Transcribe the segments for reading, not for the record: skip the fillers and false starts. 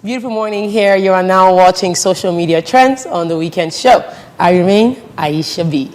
Beautiful morning here. You are now watching Social Media Trends on the Weekend Show. I remain Aisha B.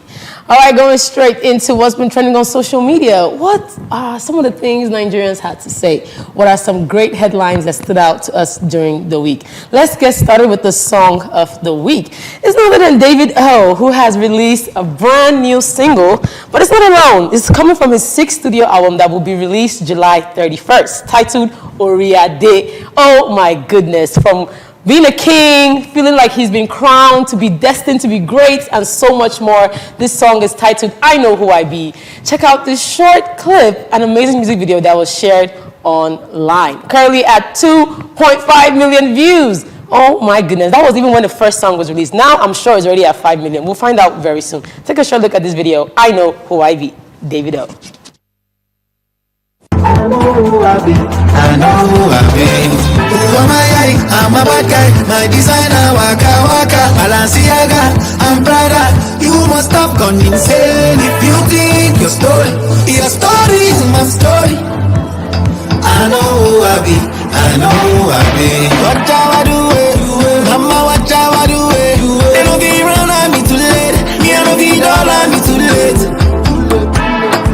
All right, going straight into what's been trending on social media. What are some of the things Nigerians had to say? What are some great headlines that stood out to us during the week? Let's get started with the song of the week. It's none other than David O, who has released a brand new single, but it's not alone. It's coming from his 6th studio album that will be released July 31st, titled Oriade. Oh my goodness, from being a king, feeling like he's been crowned to be destined to be great, and so much more. This song is titled I Know Who I Be. Check out this short clip, an amazing music video that was shared online. Currently at 2.5 million views. Oh my goodness, that was even when the first song was released. Now I'm sure it's already at 5 million. We'll find out very soon. Take a short look at this video. I Know Who I Be, David O. I know who I be. I know who I be. Who am I? I'm a bad guy. My designer, waka waka, Balenciaga, I'm Prada. You must have gone insane if you think your story is my story. I know who I be. I know who I be. Watch how I do it, mama. Watch how I do it. They don't be round on me too late. Me I don't be down on me too late.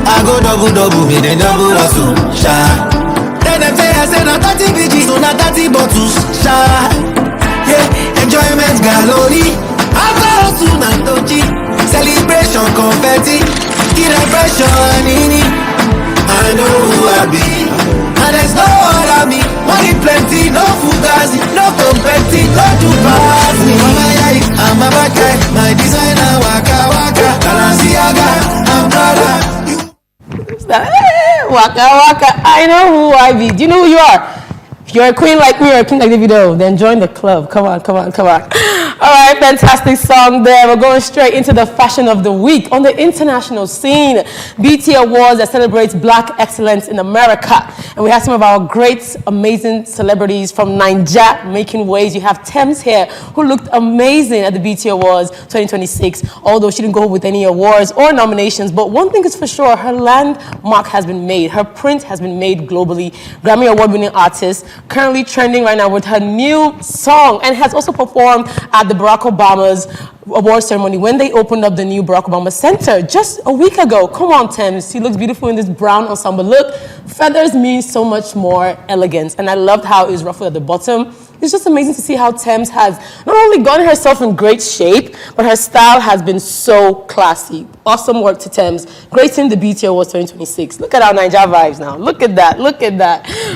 I go double, me then double hustle, sha. Then them say I say na 30 BG, so na 30 bottles, sha. Yeah, enjoyment gallery. After hustle na doji, celebration confetti, kid impression nini. I know who I be, and there's no other me. Money plenty, no fugazi, no confetti, no do pass me. I'm a bad guy, my designer waka waka, Balenciaga, I'm Prada. Waka waka, I know who I be. Do you know who you are? If you're a queen like me or a king like David O, then join the club. Come on. All right, fantastic song there. We're going straight into the fashion of the week. On the international scene, BET Awards that celebrates Black excellence in America. And we have some of our great, amazing celebrities from Naija making waves. You have Thames here, who looked amazing at the BET Awards 2026, although she didn't go with any awards or nominations. But one thing is for sure, her landmark has been made. Her print has been made globally. Grammy Award-winning artist, currently trending right now with her new song, and has also performed at the Barack Obama's award ceremony when they opened up the new Barack Obama Center just a week ago. Come on, Thames. She looks beautiful in this brown ensemble look. Feathers mean so much more elegance, and I loved how it was ruffled at the bottom. It's just amazing to see how Thames has not only gotten herself in great shape, but her style has been so classy. Awesome work to Thames. Gracing the BET Awards 2026. Look at our Naija vibes now. Look at that.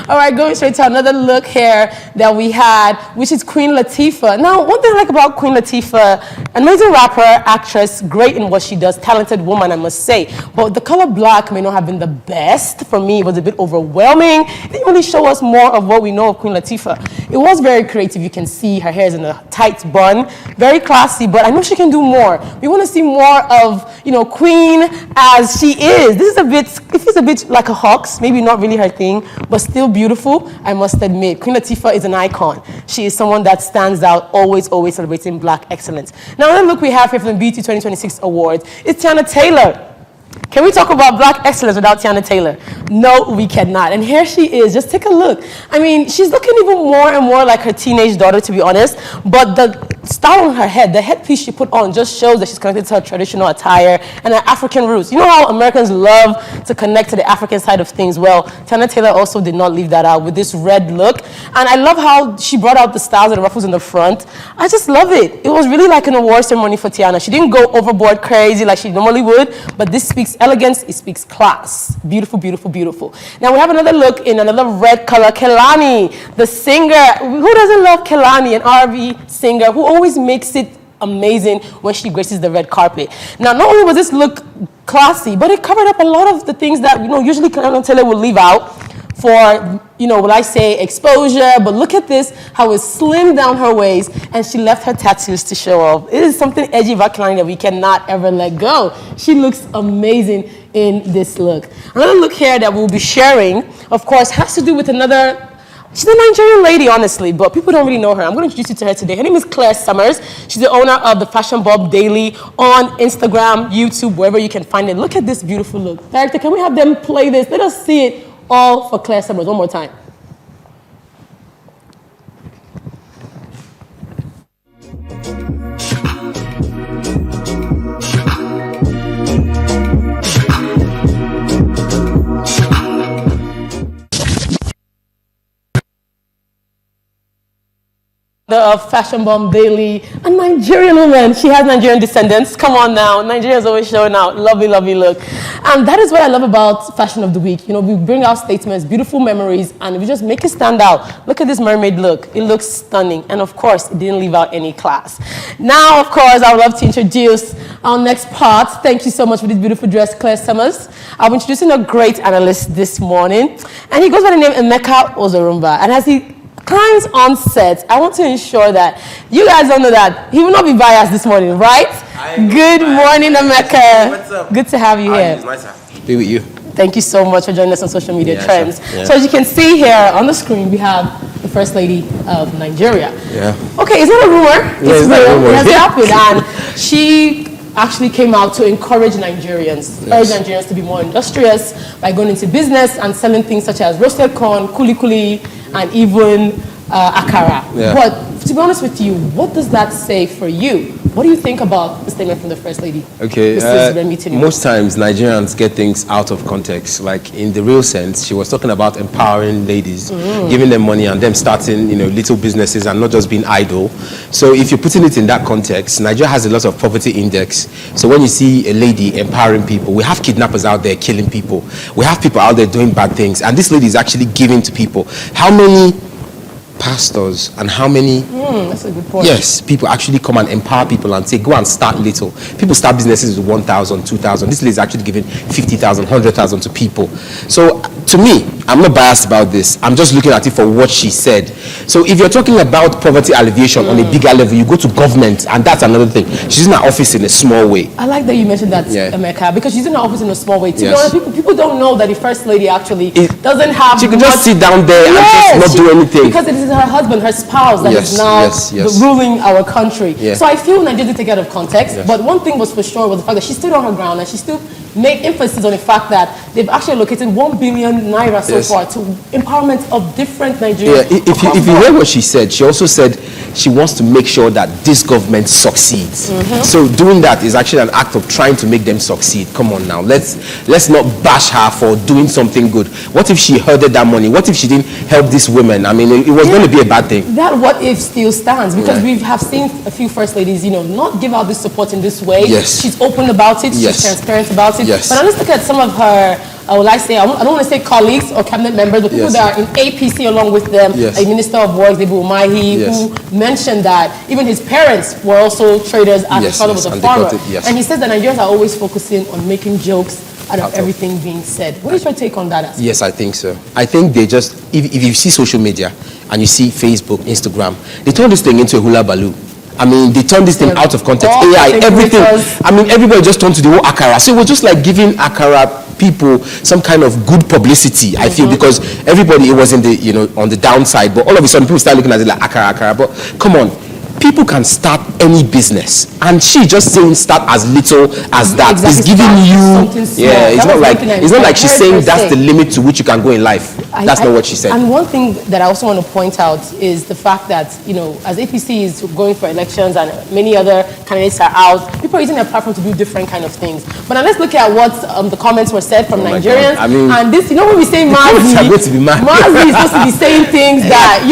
All right, going straight to another look here that we had, which is Queen Latifah. Now, one thing I like about Queen Latifah, amazing rapper, actress, great in what she does, talented woman, I must say. But the color black may not have been the best. For me, it was a bit overwhelming. It didn't really show us more of what we know of Queen Latifah. It was very creative. You can see her hair is in a tight bun, very classy, but I know she can do more. We want to see more of, Queen as she is. It feels a bit like a Hawks, maybe not really her thing, but still beautiful, I must admit. Queen Latifah is an icon. She is someone that stands out, always celebrating Black excellence. Now, another look we have here from the BET 2026 Awards is Tiana Taylor. Can we talk about Black excellence without Tiana Taylor? No, we cannot. And here she is. Just take a look. I mean, she's looking even more and more like her teenage daughter, to be honest. But the style on her head, the headpiece she put on, just shows that she's connected to her traditional attire and her African roots. You know how Americans love to connect to the African side of things? Well, Tiana Taylor also did not leave that out with this red look. And I love how she brought out the styles and the ruffles in the front. I just love it. It was really like an award ceremony for Tiana. She didn't go overboard crazy like she normally would, but this speaks elegance, it speaks class. Beautiful. Now we have another look in another red color, Kelani, the singer. Who doesn't love Kelani, an R&B singer who always makes it amazing when she graces the red carpet. Now, not only was this look classy, but it covered up a lot of the things that, usually Tiana Taylor would leave out for, will I say exposure, but look at this, how it slimmed down her waist and she left her tattoos to show off. It is something edgy about Kelani that we cannot ever let go. She looks amazing in this look. Another look here that we'll be sharing, of course, has to do with she's a Nigerian lady, honestly, but people don't really know her. I'm going to introduce you to her today. Her name is Claire Summers. She's the owner of the Fashion Bulb Daily on Instagram, YouTube, wherever you can find it. Look at this beautiful look. Director, can we have them play this? Let us see it all for Claire Summers. One more time. The Fashion Bomb Daily, a Nigerian woman. She has Nigerian descendants. Come on now. Nigeria's always showing out. Lovely, lovely look. And that is what I love about Fashion of the Week. You know, we bring out statements, beautiful memories, and we just make it stand out. Look at this mermaid look. It looks stunning. And of course, it didn't leave out any class. Now, of course, I would love to introduce our next part. Thank you so much for this beautiful dress, Claire Summers. I'll be introducing a great analyst this morning. And he goes by the name Emeka Ozorumba. And as he climbs on set, I want to ensure that you guys don't know that he will not be biased this morning, right? Good morning, Emeka. What's up? Good to have you here. It's nice to be with you. Thank you so much for joining us on Social Media Trends. Sure. Yeah. So as you can see here on the screen, we have the First Lady of Nigeria. Yeah. Okay, it's not a rumor. It's not a rumor. It has happened. And she actually came out to encourage Nigerians, urge Nigerians to be more industrious by going into business and selling things such as roasted corn, kuli, and even akara. Yeah. But to be honest with you, what does that say for you? What do you think about the statement from the First Lady? Okay, Mrs. Remi Tinubu? most times Nigerians get things out of context. Like in the real sense, she was talking about empowering ladies, giving them money and them starting, little businesses and not just being idle. So if you're putting it in that context, Nigeria has a lot of poverty index. So when you see a lady empowering people, we have kidnappers out there killing people. We have people out there doing bad things. And this lady is actually giving to people. How many pastors and how many that's a good point. yes people actually come and empower people and say go and start little? People start businesses with 1,000, 2,000. This lady is actually giving 50,000, 100,000 to people. So to me, I'm not biased about this. I'm just looking at it for what she said. So if you're talking about poverty alleviation on a bigger level, you go to government, and that's another thing. She's in her office in a small way. I like that you mentioned that, Emeka, because she's in her office in a small way. To be honest, people don't know that the First Lady actually doesn't have. She could just sit down there and just not do anything. Because it is her husband, her spouse, that is now ruling our country. So I feel Nigeria didn't take it out of context. But one thing was for sure was the fact that she stood on her ground and she still made emphasis on the fact that they've actually allocated 1 billion naira so far to empowerment of different Nigerians. If you hear what she said, she also said she wants to make sure that this government succeeds. So doing that is actually an act of trying to make them succeed. Come on now, let's not bash her for doing something good. What if she herded that money? What if she didn't help these women? I mean, it was going to be a bad thing. That what if still stands, because we have seen a few First Ladies, not give out this support in this way. She's open about it, she's transparent about it. But let's look at some of her, I don't want to say colleagues or cabinet members, but people that are in APC along with them, like Minister of Works, Debu Umahi, who mentioned that even his parents were also traders and his father was a farmer. And he says that Nigerians are always focusing on making jokes out of everything being said. What is your take on that aspect? Yes, I think so. I think they just, if you see social media and you see Facebook, Instagram, they turn this thing into a hula baloo. I mean, they turned this thing out of context. AI, everything. I mean, everybody just turned to the whole Akara. So it was just like giving Akara people some kind of good publicity, I feel, because everybody, it was in the, on the downside, but all of a sudden people start looking at it like Akara. But come on, people can start any business, and she just saying start as little as that. It's giving you, it's not like she's saying that's the limit to which you can go in life. That's not what she said. And one thing that I also want to point out is the fact that, as APC is going for elections and many other candidates are out, people are using their platform to do different kind of things. But now let's look at what the comments were said from Nigerians. I mean, and this, when we say Mazi, Mazi is supposed to be saying things that,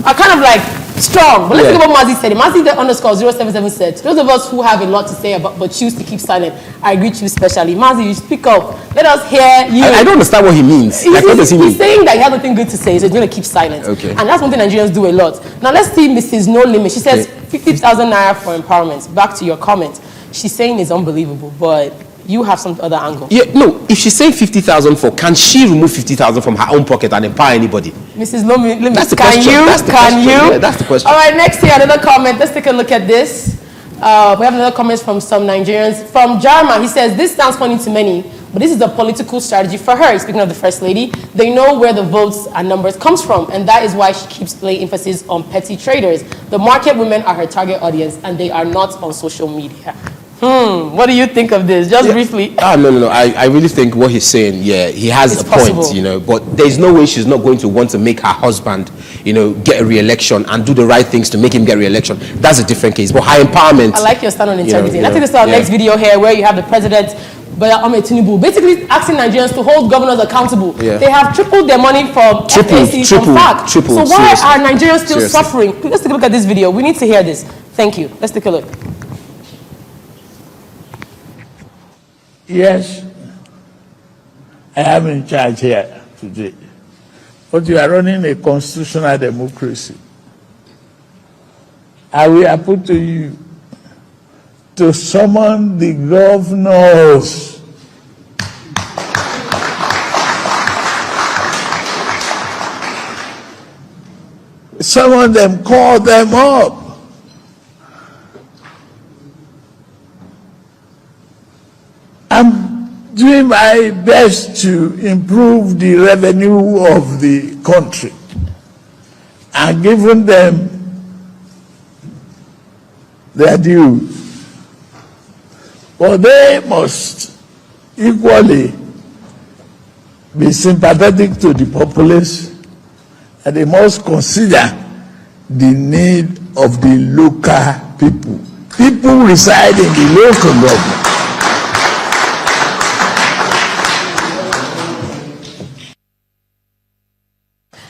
are kind of like strong. But let's think about Mazi said. Mazi _077 said, those of us who have a lot to say about but choose to keep silent, I greet you specially. Mazi, you speak up. Let us hear you. I don't understand what he means. What does he mean? He's saying that he has nothing good to say, so he's going to keep silent. And that's one thing Nigerians do a lot. Now let's see Mrs. No Limit. She says 50,000 naira for empowerment. Back to your comment. She's saying it's unbelievable, but you have some other angle. No, if she's saying 50,000 for, can she remove 50,000 from her own pocket and empower anybody? Mrs. Limit, that's the question. Yeah, that's the question. All right, next here, another comment. Let's take a look at this. We have another comment from some Nigerians. From Jarma, he says, this sounds funny to many, but this is a political strategy for her. Speaking of the First Lady, they know where the votes and numbers comes from, and that is why she keeps laying emphasis on petty traders. The market women are her target audience, and they are not on social media. What do you think of this? Just briefly. No. I really think what he's saying, he has a point, but there's no way she's not going to want to make her husband, get a re-election and do the right things to make him get re-election. That's a different case. But her empowerment. I like your stand on integrity. Let's take this to our next video here where you have the president Ahmed Tinubu, basically asking Nigerians to hold governors accountable. Yeah. They have tripled their money from FAC, from FAC. So why seriously. are Nigerians still suffering? Let's take a look at this video. We need to hear this. Thank you. Let's take a look. Yes, I am in charge here today. But you are running a constitutional democracy. I will put to you to summon the governors. Summon them, call them up. I'm doing my best to improve the revenue of the country and giving them their due. But they must equally be sympathetic to the populace, and they must consider the need of the local people. People reside in the local government.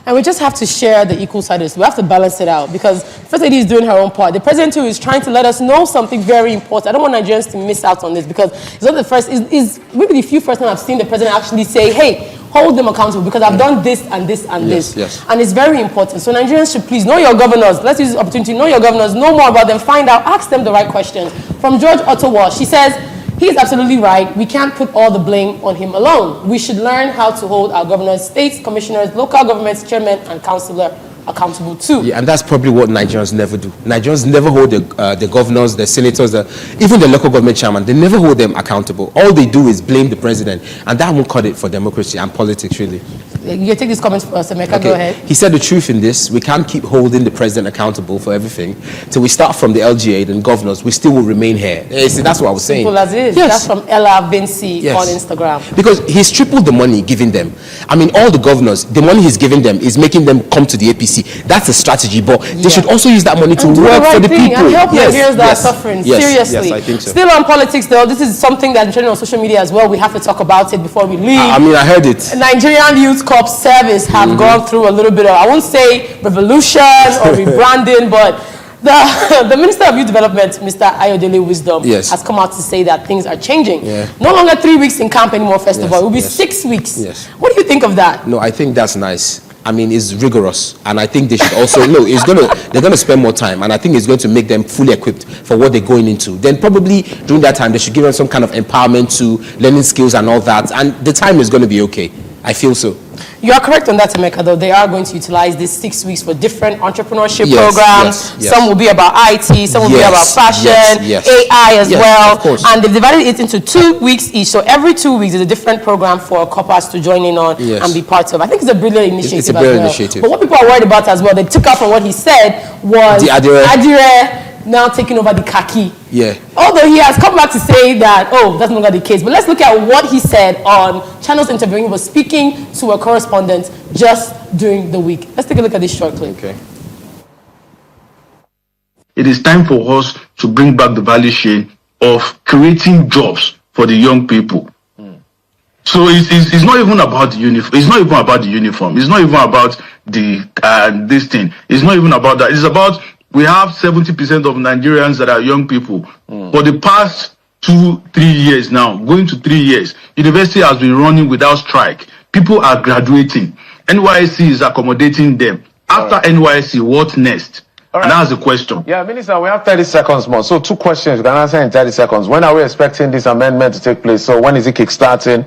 And we just have to share the equal side of this. We have to balance it out because First Lady is doing her own part. The President, too, is trying to let us know something very important. I don't want Nigerians to miss out on this because it's not the first, is maybe the few first time I've seen the President actually say, hey, hold them accountable because I've done this and this and this. Yes. And it's very important. So Nigerians should please know your governors. Let's use this opportunity to know your governors, know more about them, find out, ask them the right questions. From George Ottawa, she says, he's absolutely right. We can't put all the blame on him alone. We should learn how to hold our governors, states, commissioners, local governments, chairmen, and councillors accountable too. Yeah, and that's probably what Nigerians never do. Nigerians never hold the governors, the senators, even the local government chairman. They never hold them accountable. All they do is blame the president, and that won't cut it for democracy and politics, really. You take these comments first, Emeka. Okay. Go ahead. He said the truth in this. We can't keep holding the president accountable for everything. Till we start from the LGA, then governors, we still will remain here. See, that's what I was saying. Simple as it is. Yes. That's from Ella Vinci on Instagram. Because he's tripled the money given them. I mean, all the governors, the money he's giving them is making them come to the APC. That's a strategy, but they should also use that money to work for the people. And help Nigerians that are suffering. Seriously. Yes, I think so. Still on politics, though, this is something that's trending on social media as well. We have to talk about it before we leave. I mean, I heard it. Nigerian Youth Corps Service have gone through a little bit of, I won't say revolution or rebranding, but the Minister of Youth Development, Mr. Ayodele Wisdom, has come out to say that things are changing. No longer 3 weeks in camp anymore, first of all. It will be 6 weeks. What do you think of that? No, I think that's nice. I mean, it's rigorous, and I think they should also they're gonna spend more time, and I think it's going to make them fully equipped for what they're going into. Then probably during that time, they should give them some kind of empowerment to learning skills and all that, and the time is going to be okay. I feel so. You are correct on that, Emeka, though. They are going to utilize these 6 weeks for different entrepreneurship programs. Some will be about IT, some will be about fashion, AI as well. And they've divided it into 2 weeks each. So every 2 weeks is a different program for corporates to join in on and be part of. I think it's a brilliant initiative. It's a brilliant initiative. But what people are worried about as well, they took out from what he said was the Adire now taking over the khaki. Yeah. Although he has come back to say that, that's no longer the case. But let's look at what he said on Channels Interviewing. He was speaking to a correspondent just during the week. Let's take a look at this short clip. Okay. It is time for us to bring back the value chain of creating jobs for the young people. So it's not even about the uniform. It's not even about the uniform. It's not even about the this thing. It's not even about that. It's about we have 70% of Nigerians that are young people. For the past 2-3 years now, going to 3 years, university has been running without strike. People are graduating. NYSC is accommodating them. After NYSC, what next? And that's the question. Yeah, Minister, we have 30 seconds more. So 2 questions you can answer in 30 seconds. When are we expecting this amendment to take place? So when is it kickstarting?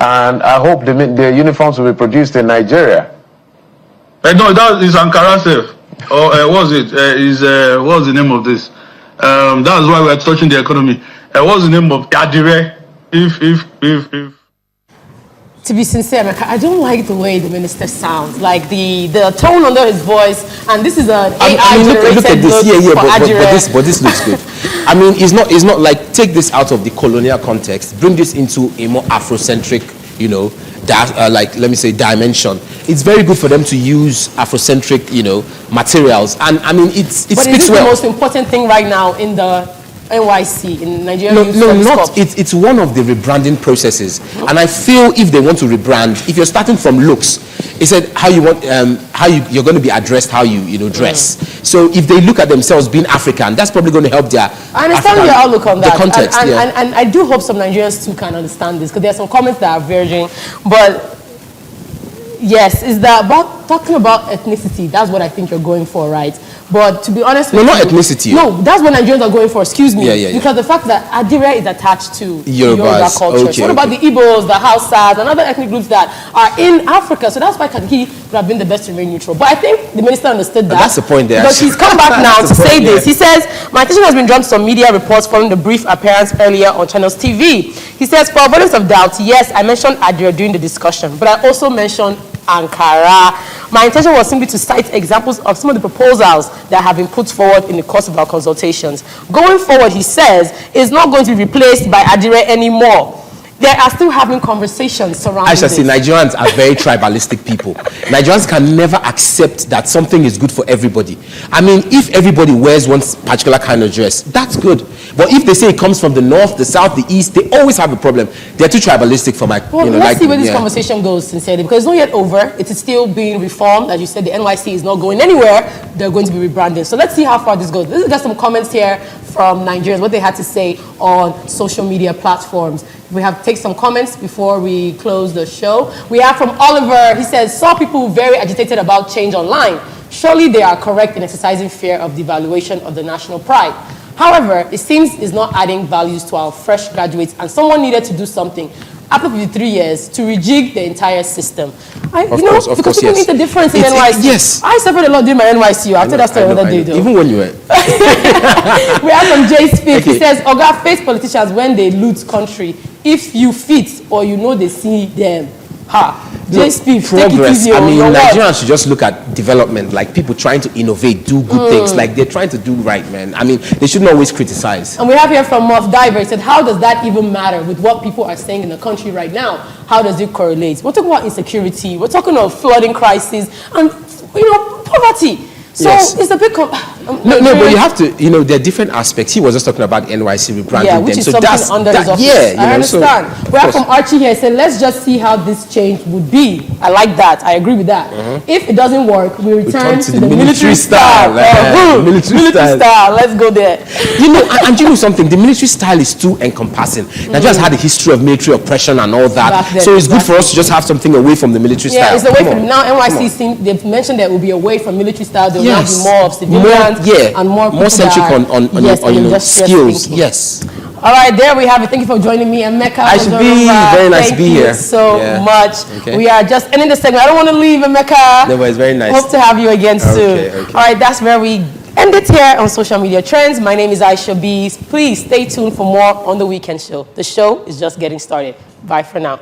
And I hope the uniforms will be produced in Nigeria. No, that is Ankara Self. Or what's it? What's the name of this? That's why we're touching the economy. What's the name of Adire? If. To be sincere, Emeka, I don't like the way the minister sounds. Like the tone under his voice, and this is an AI-generated look at this. Look but this looks good. I mean, it's not like take this out of the colonial context, bring this into a more Afrocentric, like let me say dimension. It's very good for them to use Afrocentric, materials, and I mean it but speaks is well. The most important thing right now in the NYC in Nigeria. No, not. It's one of the rebranding processes, and I feel if they want to rebrand, if you're starting from looks, it said how you want, you're going to be addressed, how you dress. So if they look at themselves being African, that's probably going to help their. I understand your outlook on that. The context, and I do hope some Nigerians too can understand this, because there are some comments that are verging, but. Yes, is that about talking about ethnicity? That's what I think you're going for, right? But to be honest with you... No, not ethnicity. No, that's what Nigerians are going for, excuse me. Yeah. Because the fact that Adire is attached to Yoruba culture. Okay, so what about the Igbos, the Hausas, and other ethnic groups that are in Africa? So that's why Kadiki would have been the best to remain neutral. But I think the minister understood that. That's the point there. Because he's come back now to say this. He says, my attention has been drawn to some media reports following the brief appearance earlier on Channels TV. He says, for avoidance of doubt, yes, I mentioned Adire during the discussion, but I also mentioned Ankara. My intention was simply to cite examples of some of the proposals that have been put forward in the course of our consultations. Going forward, he says, is not going to be replaced by Adire anymore. They are still having conversations surrounding I shall say this. Nigerians are very tribalistic people. Nigerians can never accept that something is good for everybody. I mean, if everybody wears one particular kind of dress, that's good. But if they say it comes from the north, the south, the east, they always have a problem. They're too tribalistic for my, let's see where this conversation goes, sincerely, because it's not yet over. It is still being reformed. As you said, the NYC is not going anywhere. They're going to be rebranding. So let's see how far this goes. Let's get some comments here from Nigerians, what they had to say on social media platforms. We have to take some comments before we close the show. We have from Oliver. He says, saw people very agitated about change online. Surely they are correct in exercising fear of devaluation of the national pride. However, it seems it's not adding values to our fresh graduates, and someone needed to do something after 53 years to rejig the entire system. Because people need the difference in NYC. Yes. I suffered a lot during my NYC. I'll tell that story another day, though. Even when you were... We have from Jay Speak. Okay. He says, Oga, face politicians when they loot country. If you fit or you know they see them. Jay Speak, take it easy. I mean, Nigerians should just look at development, like people trying to innovate, do good things, like they're trying to do right, man. I mean, they shouldn't always criticize. And we have here from Moff Diver. He said, how does that even matter with what people are saying in the country right now? How does it correlate? We're talking about insecurity. We're talking about flooding crisis and, poverty. So it's a bit... No, but you have to, there are different aspects. He was just talking about NYC rebranding. Yeah, which is something under his office. I understand. We have from Archie here. Said, let's just see how this change would be. I like that. I agree with that. If it doesn't work, we return to the military style. Military style. Let's go there. And you know something? The military style is too encompassing. Nigeria's had a history of military oppression and all that. Then, so it's good for us to just have something away from the military style. Yeah, it's away from... Now NYC, they've mentioned that it will be away from military style. There will now be more of civilians. And more centric on skills. Yes. All right, there we have it. Thank you for joining me, Emeka. Aishat, very nice to be here. Thank you so much. Okay. We are just ending the segment. I don't want to leave, Emeka. No, but it's very nice. Hope to have you again soon. Okay. All right, that's where we end it here on Social Media Trends. My name is Aishat. Please stay tuned for more on The Weekend Show. The show is just getting started. Bye for now.